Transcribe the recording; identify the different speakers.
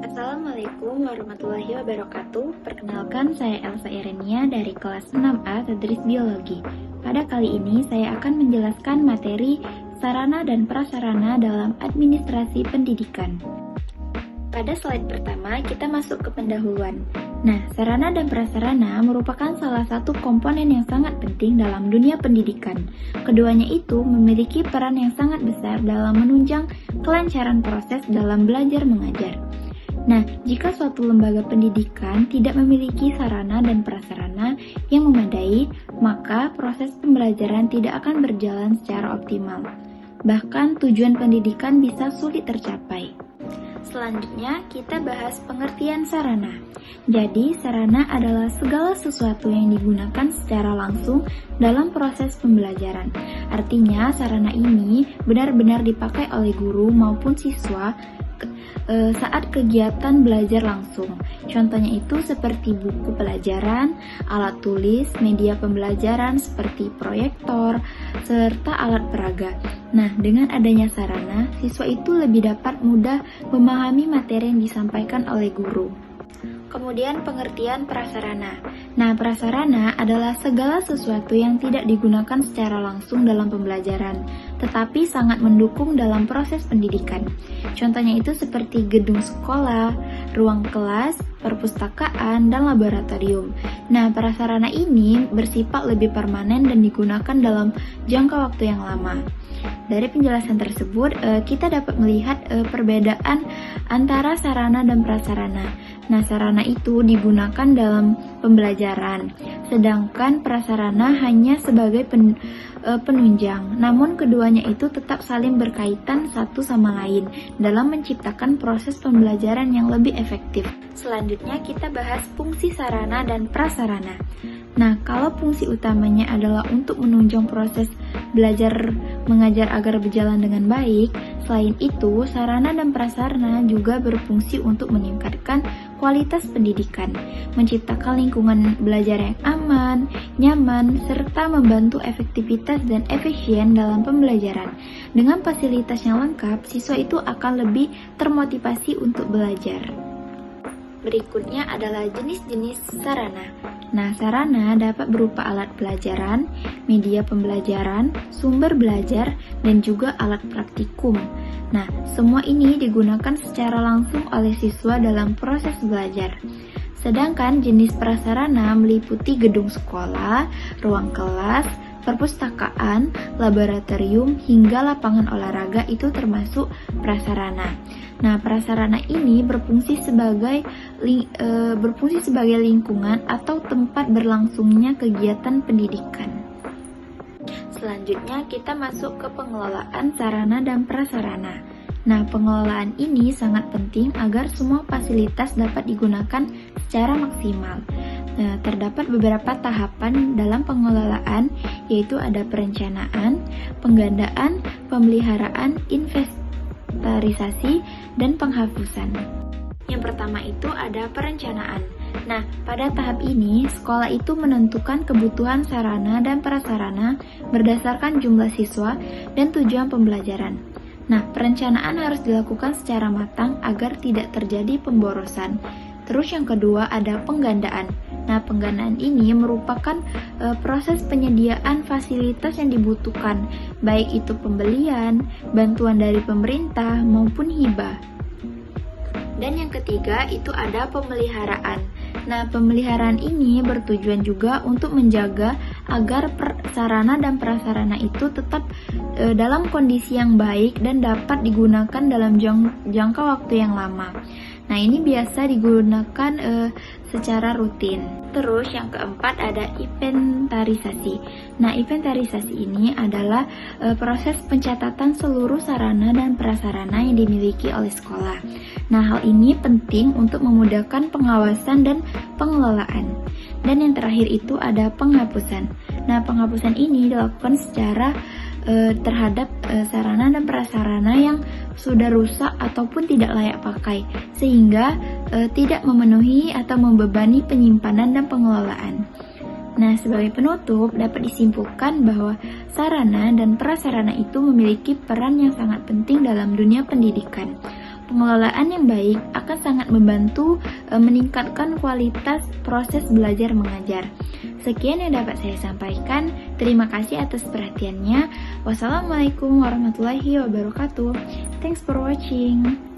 Speaker 1: Assalamualaikum warahmatullahi wabarakatuh. Perkenalkan, saya Elsa Irenia dari kelas 6A Tadris Biologi. Pada kali ini saya akan menjelaskan materi sarana dan prasarana dalam administrasi pendidikan. Pada slide pertama, kita masuk ke pendahuluan. Nah, sarana dan prasarana merupakan salah satu komponen yang sangat penting dalam dunia pendidikan. Keduanya itu memiliki peran yang sangat besar dalam menunjang kelancaran proses dalam belajar mengajar. Nah, jika suatu lembaga pendidikan tidak memiliki sarana dan prasarana yang memadai, maka proses pembelajaran tidak akan berjalan secara optimal. Bahkan tujuan pendidikan bisa sulit tercapai. Selanjutnya, kita bahas pengertian sarana. Jadi, sarana adalah segala sesuatu yang digunakan secara langsung dalam proses pembelajaran. Artinya, sarana ini benar-benar dipakai oleh guru maupun siswa saat kegiatan belajar langsung. Contohnya itu seperti buku pelajaran, alat tulis, media pembelajaran seperti proyektor, serta alat peraga. Nah, dengan adanya sarana, siswa itu lebih dapat mudah memahami materi yang disampaikan oleh guru. Kemudian pengertian prasarana. Nah, prasarana adalah segala sesuatu yang tidak digunakan secara langsung dalam pembelajaran, tetapi sangat mendukung dalam proses pendidikan. Contohnya itu seperti gedung sekolah, ruang kelas, perpustakaan, dan laboratorium. Nah, prasarana ini bersifat lebih permanen dan digunakan dalam jangka waktu yang lama. Dari penjelasan tersebut, kita dapat melihat perbedaan antara sarana dan prasarana. Nah, sarana itu digunakan dalam pembelajaran, sedangkan prasarana hanya sebagai penunjang. Namun keduanya itu tetap saling berkaitan satu sama lain dalam menciptakan proses pembelajaran yang lebih efektif. Selanjutnya kita bahas fungsi sarana dan prasarana. Nah, kalau fungsi utamanya adalah untuk menunjang proses belajar mengajar agar berjalan dengan baik, selain itu sarana dan prasarana juga berfungsi untuk meningkatkan kualitas pendidikan, menciptakan lingkungan belajar yang aman, nyaman, serta membantu efektivitas dan efisien dalam pembelajaran. Dengan fasilitas yang lengkap, siswa itu akan lebih termotivasi untuk belajar. Berikutnya adalah jenis-jenis sarana. Nah, sarana dapat berupa alat pelajaran, media pembelajaran, sumber belajar, dan juga alat praktikum. Nah, semua ini digunakan secara langsung oleh siswa dalam proses belajar. Sedangkan jenis prasarana meliputi gedung sekolah, ruang kelas, perpustakaan, laboratorium, hingga lapangan olahraga itu termasuk prasarana. Nah, prasarana ini berfungsi sebagai lingkungan atau tempat berlangsungnya kegiatan pendidikan. Selanjutnya kita masuk ke pengelolaan sarana dan prasarana. Nah, pengelolaan ini sangat penting agar semua fasilitas dapat digunakan secara maksimal. Nah, terdapat beberapa tahapan dalam pengelolaan, yaitu ada perencanaan, penggandaan, pemeliharaan, inventarisasi, dan penghapusan. Yang pertama itu ada perencanaan. Nah, pada tahap ini, sekolah itu menentukan kebutuhan sarana dan prasarana berdasarkan jumlah siswa dan tujuan pembelajaran. Nah, perencanaan harus dilakukan secara matang agar tidak terjadi pemborosan. Terus yang kedua ada penggandaan. Nah, penggandaan ini merupakan proses penyediaan fasilitas yang dibutuhkan, baik itu pembelian, bantuan dari pemerintah, maupun hibah. Dan yang ketiga itu ada pemeliharaan. Nah, pemeliharaan ini bertujuan juga untuk menjaga agar sarana dan prasarana itu tetap dalam kondisi yang baik dan dapat digunakan dalam jangka waktu yang lama. Nah, ini biasa digunakan secara rutin. Terus yang keempat ada inventarisasi. Nah, inventarisasi ini adalah proses pencatatan seluruh sarana dan prasarana yang dimiliki oleh sekolah. Nah, hal ini penting untuk memudahkan pengawasan dan pengelolaan. Dan yang terakhir itu ada penghapusan. Nah, penghapusan ini dilakukan secara terhadap sarana dan prasarana yang sudah rusak ataupun tidak layak pakai, sehingga tidak memenuhi atau membebani penyimpanan dan pengelolaan. Nah, sebagai penutup dapat disimpulkan bahwa sarana dan prasarana itu memiliki peran yang sangat penting dalam dunia pendidikan. pengelolaan yang baik akan sangat membantu meningkatkan kualitas proses belajar mengajar. Sekian yang dapat saya sampaikan. Terima kasih atas perhatiannya. Wassalamualaikum warahmatullahi wabarakatuh. Thanks for watching.